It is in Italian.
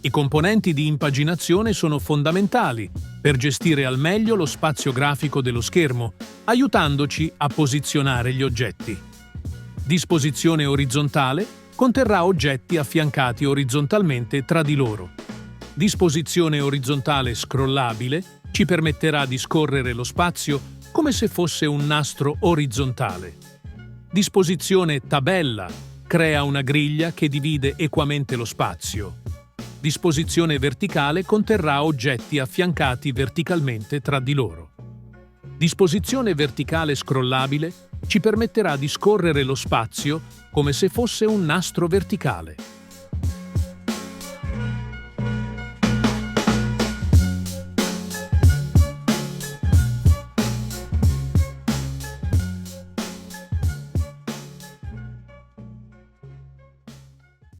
I componenti di impaginazione sono fondamentali per gestire al meglio lo spazio grafico dello schermo, aiutandoci a posizionare gli oggetti. Disposizione orizzontale conterrà oggetti affiancati orizzontalmente tra di loro. Disposizione orizzontale scrollabile ci permetterà di scorrere lo spazio come se fosse un nastro orizzontale. Disposizione tabella crea una griglia che divide equamente lo spazio. Disposizione verticale conterrà oggetti affiancati verticalmente tra di loro. Disposizione verticale scrollabile ci permetterà di scorrere lo spazio come se fosse un nastro verticale.